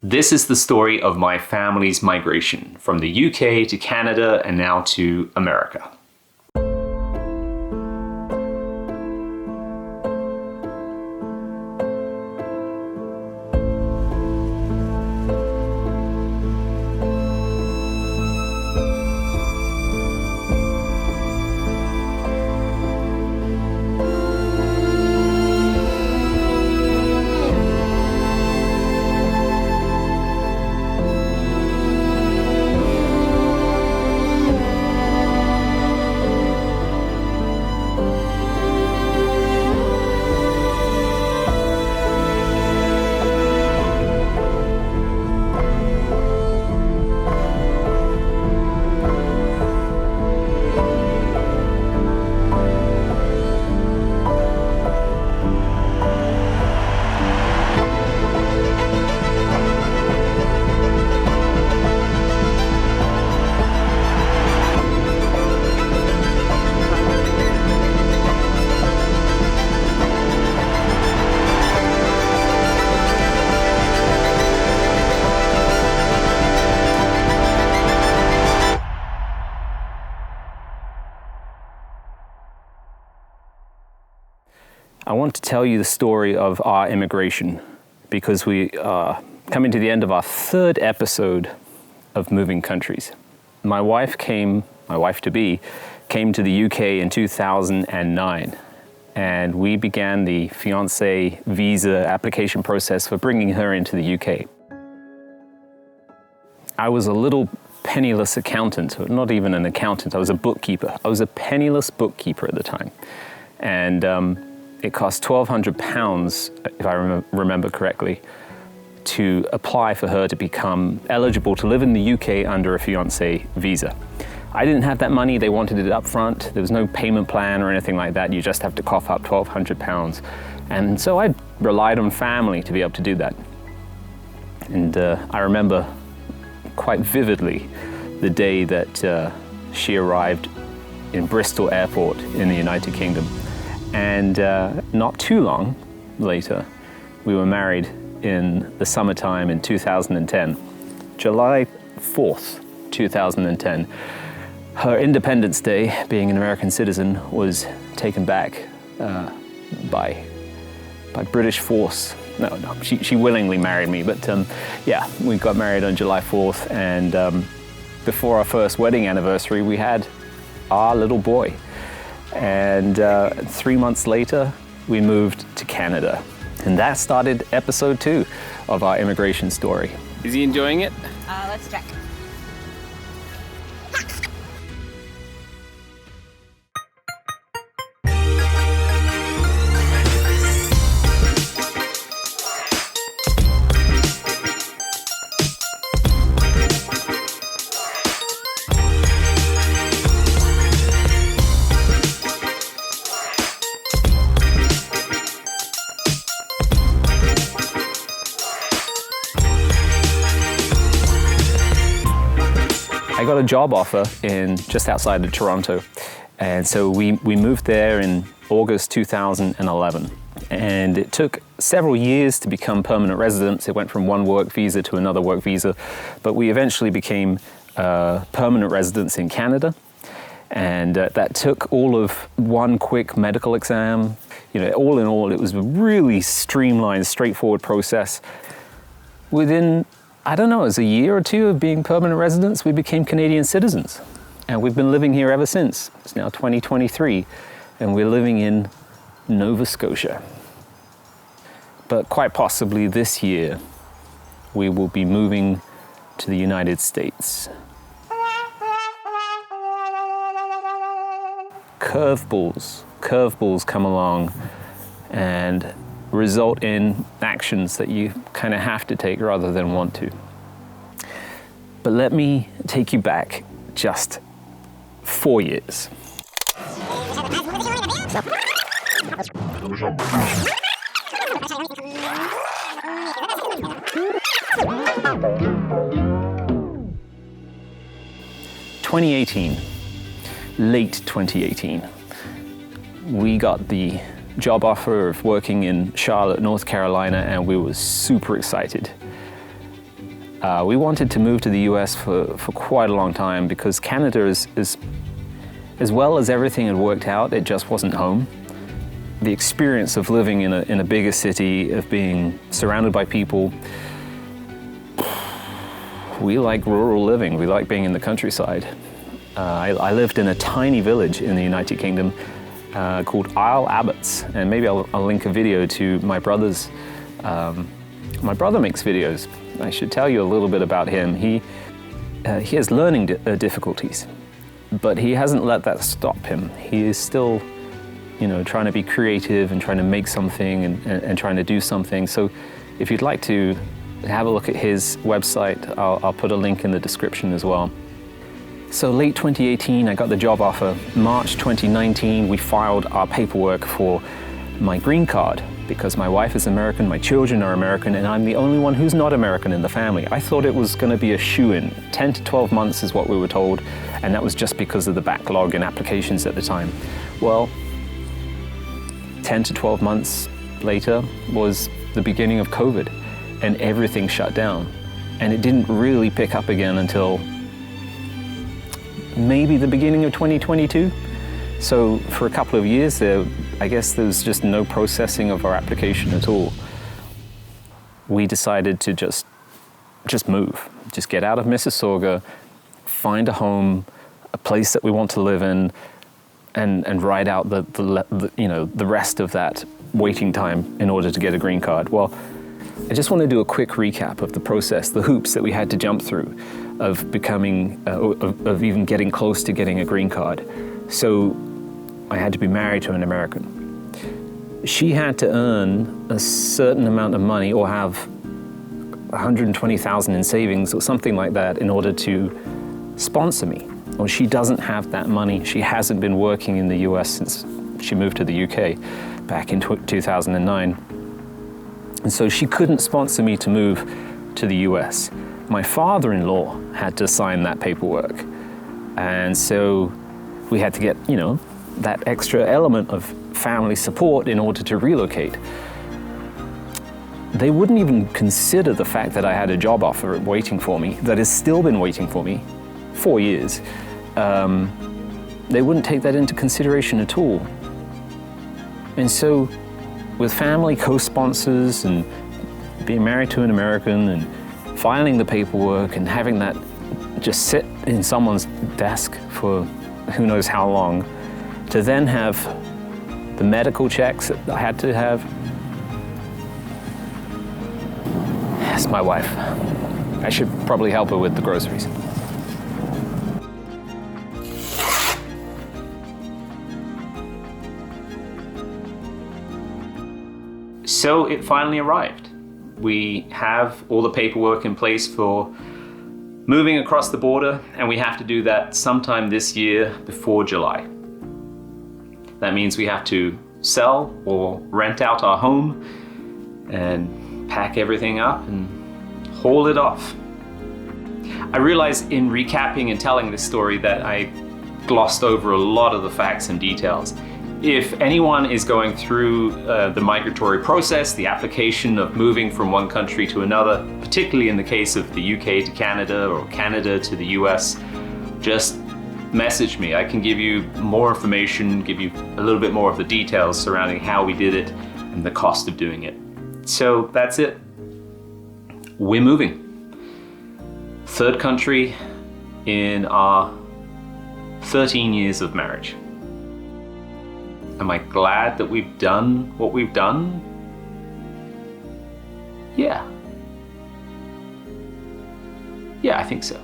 This is the story of my family's migration from the UK to Canada and now to America. I want to tell you the story of our immigration because we are coming to the end of our third episode of Moving Countries. My wife-to-be, came to the UK in 2009, and we began the fiancé visa application process for bringing her into the UK. I was a little penniless accountant, not even an accountant, I was a bookkeeper. I was a penniless bookkeeper at the time. And it cost £1,200, if I remember correctly, to apply for her to become eligible to live in the UK under a fiancé visa. I didn't have that money, they wanted it up front. There was no payment plan or anything like that. You just have to cough up £1,200. And so I relied on family to be able to do that. And I remember quite vividly the day that she arrived in Bristol Airport in the United Kingdom. And not too long later, we were married in the summertime in 2010. July 4th, 2010. Her Independence Day, being an American citizen, was taken back by British force. No, she willingly married me, but yeah, we got married on July 4th, and before our first wedding anniversary, we had our little boy. And 3 months later, we moved to Canada. And that started episode 2 of our immigration story. Is he enjoying it? Let's check. I got a job offer just outside of Toronto, and so we moved there in August 2011. And it took several years to become permanent residents. It went from one work visa to another work visa, but we eventually became permanent residents in Canada. And that took all of one quick medical exam. You know, all in all, it was a really streamlined, straightforward process. Within, I don't know, as a year or two of being permanent residents, we became Canadian citizens. And we've been living here ever since. It's now 2023, and we're living in Nova Scotia. But quite possibly this year, we will be moving to the United States. Curveballs come along and result in actions that you kind of have to take rather than want to. But let me take you back just 4 years. Late 2018, we got the job offer of working in Charlotte, North Carolina, and we were super excited. We wanted to move to the US for quite a long time because Canada is as well as everything had worked out, it just wasn't home. The experience of living in a bigger city, of being surrounded by people, we like rural living. We like being in the countryside. I lived in a tiny village in the United Kingdom called Isle Abbots, and maybe I'll link a video to my brother's. My brother makes videos. I should tell you a little bit about him. He has learning difficulties, but he hasn't let that stop him. He is still, trying to be creative and trying to make something and trying to do something. So if you'd like to have a look at his website, I'll put a link in the description as well. So late 2018, I got the job offer. March 2019, we filed our paperwork for my green card because my wife is American, my children are American, and I'm the only one who's not American in the family. I thought it was going to be a shoo-in. 10 to 12 months is what we were told, and that was just because of the backlog in applications at the time. Well, 10 to 12 months later was the beginning of COVID, and everything shut down. And it didn't really pick up again until maybe the beginning of 2022. So for a couple of years there, I guess there was just no processing of our application at all. We decided to just move, just get out of Mississauga, find a home, a place that we want to live in, and ride out the rest of that waiting time in order to get a green card. Well, I just want to do a quick recap of the process, the hoops that we had to jump through of becoming, of even getting close to getting a green card. So I had to be married to an American. She had to earn a certain amount of money or have 120,000 in savings or something like that in order to sponsor me. Well, she doesn't have that money. She hasn't been working in the US since she moved to the UK back in 2009. And so she couldn't sponsor me to move to the US. My father-in-law had to sign that paperwork. And so we had to get, that extra element of family support in order to relocate. They wouldn't even consider the fact that I had a job offer waiting for me, that has still been waiting for me 4 years. They wouldn't take that into consideration at all. And so with family co-sponsors and being married to an American and filing the paperwork and having that just sit in someone's desk for who knows how long, to then have the medical checks that I had to have. That's my wife. I should probably help her with the groceries. So it finally arrived. We have all the paperwork in place for moving across the border, and we have to do that sometime this year before July. That means we have to sell or rent out our home and pack everything up and haul it off. I realize in recapping and telling this story that I glossed over a lot of the facts and details. If anyone is going through the migratory process, the application of moving from one country to another, particularly in the case of the UK to Canada or Canada to the US, just message me. I can give you more information, give you a little bit more of the details surrounding how we did it and the cost of doing it. So that's it. We're moving. Third country in our 13 years of marriage. Am I glad that we've done what we've done? Yeah. Yeah, I think so.